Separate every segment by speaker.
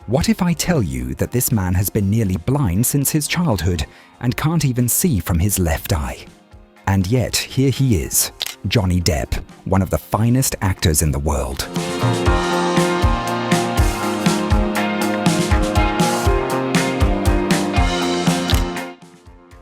Speaker 1: What if I tell you that this man has been nearly blind since his childhood and can't even see from his left eye? And yet, here he is, Johnny Depp, one of the finest actors in the world.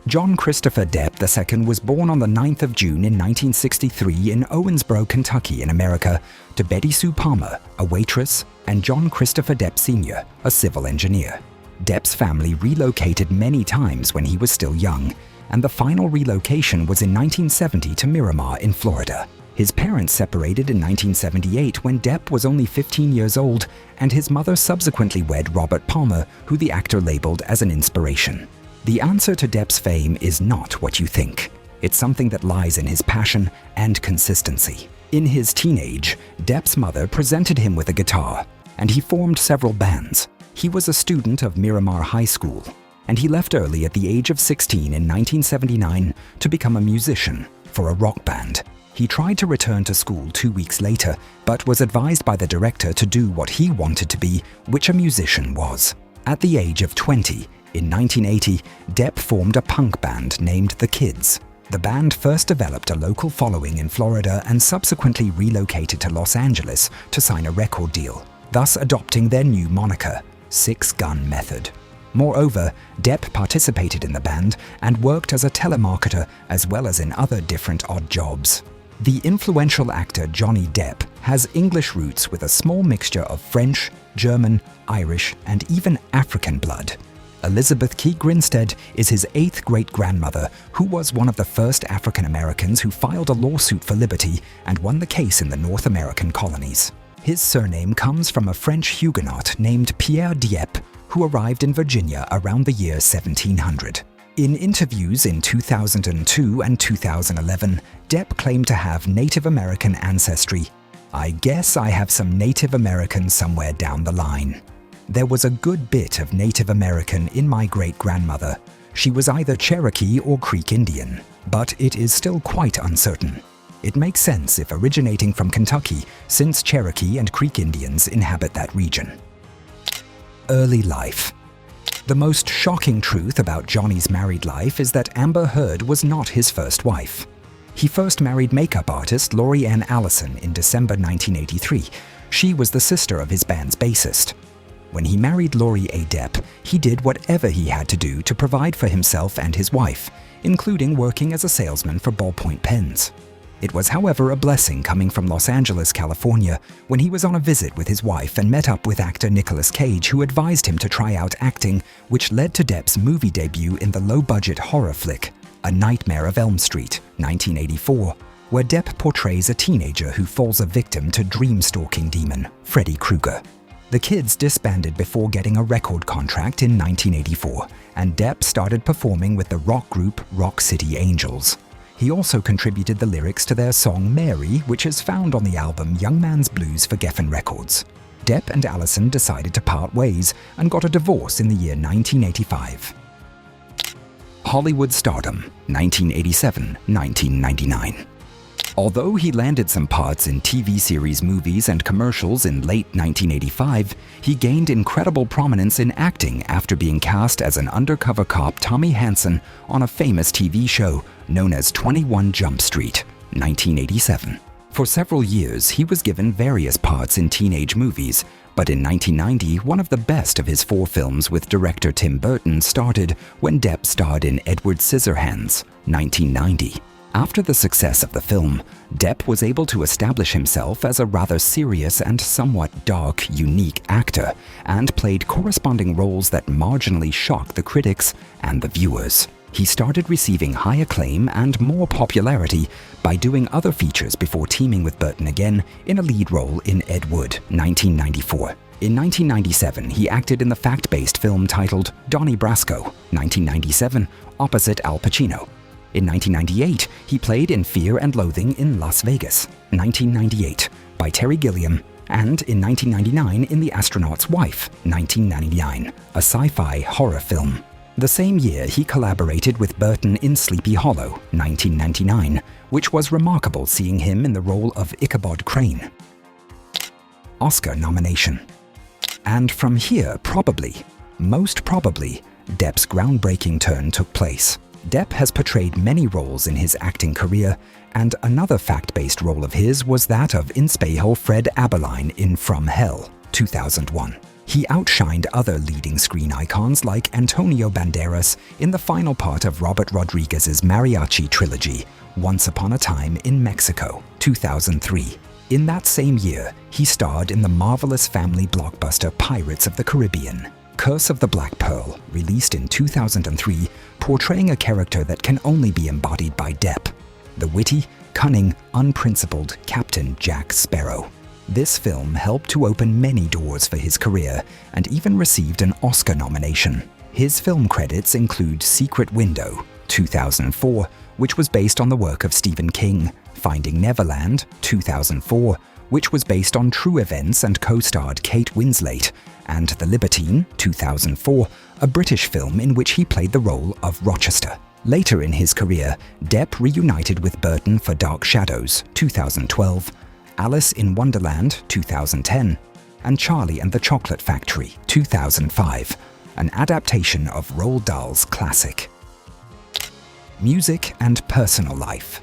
Speaker 1: John Christopher Depp II was born on the 9th of June in 1963 in Owensboro, Kentucky in America, to Betty Sue Palmer, a waitress, and John Christopher Depp Sr., a civil engineer. Depp's family relocated many times when he was still young, and the final relocation was in 1970 to Miramar in Florida. His parents separated in 1978 when Depp was only 15 years old, and his mother subsequently wed Robert Palmer, who the actor labeled as an inspiration. The answer to Depp's fame is not what you think. It's something that lies in his passion and consistency. In his teenage, Depp's mother presented him with a guitar, and he formed several bands. He was a student of Miramar High School, and he left early at the age of 16 in 1979 to become a musician for a rock band. He tried to return to school 2 weeks later, but was advised by the director to do what he wanted to be, which a musician was. At the age of 20, in 1980, Depp formed a punk band named The Kids. The band first developed a local following in Florida and subsequently relocated to Los Angeles to sign a record deal, thus adopting their new moniker, Six Gun Method. Moreover, Depp participated in the band and worked as a telemarketer as well as in other different odd jobs. The influential actor Johnny Depp has English roots with a small mixture of French, German, Irish, and even African blood. Elizabeth Key Grinstead is his 8th great-grandmother, who was one of the first African Americans who filed a lawsuit for liberty and won the case in the North American colonies. His surname comes from a French Huguenot named Pierre Dieppe, who arrived in Virginia around the year 1700. In interviews in 2002 and 2011, Depp claimed to have Native American ancestry. "I guess I have some Native American somewhere down the line. There was a good bit of Native American in my great-grandmother. She was either Cherokee or Creek Indian, but it is still quite uncertain. It makes sense if originating from Kentucky, since Cherokee and Creek Indians inhabit that region." Early life. The most shocking truth about Johnny's married life is that Amber Heard was not his first wife. He first married makeup artist Lori Ann Allison in December 1983. She was the sister of his band's bassist. When he married Lori A. Depp, he did whatever he had to do to provide for himself and his wife, including working as a salesman for ballpoint pens. It was, however, a blessing coming from Los Angeles, California, when he was on a visit with his wife and met up with actor Nicolas Cage, who advised him to try out acting, which led to Depp's movie debut in the low-budget horror flick, A Nightmare of Elm Street, 1984, where Depp portrays a teenager who falls a victim to dream-stalking demon, Freddy Krueger. The Kids disbanded before getting a record contract in 1984, and Depp started performing with the rock group Rock City Angels. He also contributed the lyrics to their song Mary, which is found on the album Young Man's Blues for Geffen Records. Depp and Allison decided to part ways and got a divorce in the year 1985. Hollywood stardom, 1987-1999. Although he landed some parts in TV series, movies, and commercials in late 1985, he gained incredible prominence in acting after being cast as an undercover cop Tommy Hansen on a famous TV show known as 21 Jump Street, 1987. For several years, he was given various parts in teenage movies, but in 1990, one of the best of his 4 films with director Tim Burton started when Depp starred in Edward Scissorhands, 1990. After the success of the film, Depp was able to establish himself as a rather serious and somewhat dark, unique actor, and played corresponding roles that marginally shocked the critics and the viewers. He started receiving high acclaim and more popularity by doing other features before teaming with Burton again in a lead role in Ed Wood, 1994. In 1997, he acted in the fact-based film titled Donnie Brasco, 1997, opposite Al Pacino. In 1998, he played in Fear and Loathing in Las Vegas, 1998, by Terry Gilliam, and in 1999 in The Astronaut's Wife, 1999, a sci-fi horror film. The same year, he collaborated with Burton in Sleepy Hollow, 1999, which was remarkable seeing him in the role of Ichabod Crane. Oscar nomination. And from here, most probably, Depp's groundbreaking turn took place. Depp has portrayed many roles in his acting career, and another fact-based role of his was that of Inspejo Fred Aberline in From Hell, 2001. He outshined other leading screen icons like Antonio Banderas in the final part of Robert Rodriguez's mariachi trilogy, Once Upon a Time in Mexico, 2003. In that same year, he starred in the marvelous family blockbuster Pirates of the Caribbean, Curse of the Black Pearl, released in 2003, portraying a character that can only be embodied by Depp, the witty, cunning, unprincipled Captain Jack Sparrow. This film helped to open many doors for his career and even received an Oscar nomination. His film credits include Secret Window, 2004, which was based on the work of Stephen King, Finding Neverland, 2004, which was based on true events and co-starred Kate Winslet, and The Libertine, 2004, a British film in which he played the role of Rochester. Later in his career, Depp reunited with Burton for Dark Shadows, 2012, Alice in Wonderland, 2010, and Charlie and the Chocolate Factory, 2005, an adaptation of Roald Dahl's classic. Music and personal life.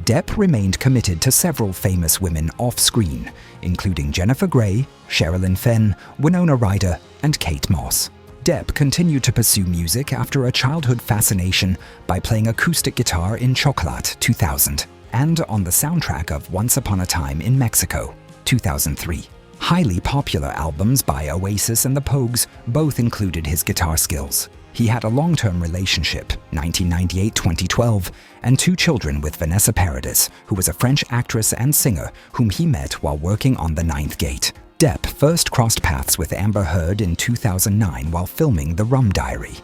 Speaker 1: Depp remained committed to several famous women off-screen, including Jennifer Grey, Sherilyn Fenn, Winona Ryder, and Kate Moss. Depp continued to pursue music after a childhood fascination by playing acoustic guitar in Chocolat, 2000, and on the soundtrack of Once Upon a Time in Mexico, 2003. Highly popular albums by Oasis and the Pogues both included his guitar skills. He had a long-term relationship, 1998-2012, and 2 children with Vanessa Paradis, who was a French actress and singer whom he met while working on The Ninth Gate. Depp first crossed paths with Amber Heard in 2009 while filming The Rum Diary.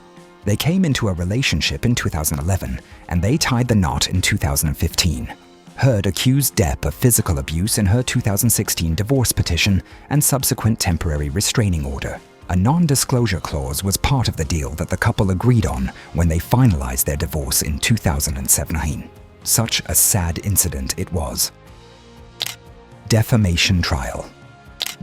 Speaker 1: They came into a relationship in 2011, and they tied the knot in 2015. Heard accused Depp of physical abuse in her 2016 divorce petition and subsequent temporary restraining order. A non-disclosure clause was part of the deal that the couple agreed on when they finalized their divorce in 2017. Such a sad incident it was. Defamation trial.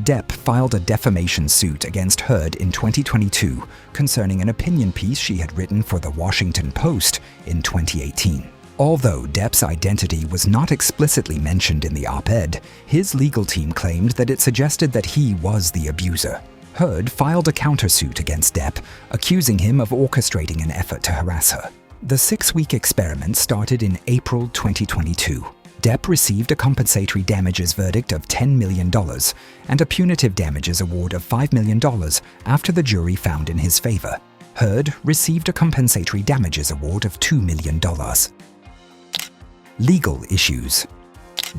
Speaker 1: Depp filed a defamation suit against Heard in 2022 concerning an opinion piece she had written for The Washington Post in 2018. Although Depp's identity was not explicitly mentioned in the op-ed, his legal team claimed that it suggested that he was the abuser. Heard filed a countersuit against Depp, accusing him of orchestrating an effort to harass her. The 6-week experiment started in April 2022. Depp received a compensatory damages verdict of $10 million and a punitive damages award of $5 million after the jury found in his favor. Heard received a compensatory damages award of $2 million. Legal issues.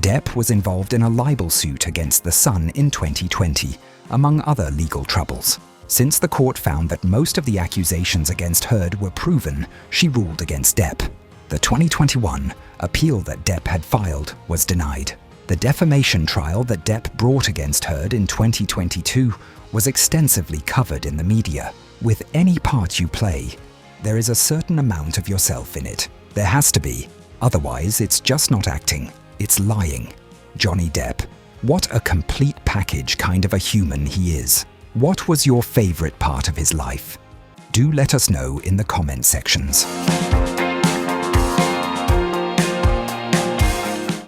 Speaker 1: Depp was involved in a libel suit against The Sun in 2020, among other legal troubles. Since the court found that most of the accusations against Heard were proven, she ruled against Depp. The 2021 appeal that Depp had filed was denied. The defamation trial that Depp brought against Heard in 2022 was extensively covered in the media. With any part you play, there is a certain amount of yourself in it. There has to be. Otherwise, it's just not acting. It's lying. Johnny Depp. What a complete package kind of a human he is. What was your favorite part of his life? Do let us know in the comment sections.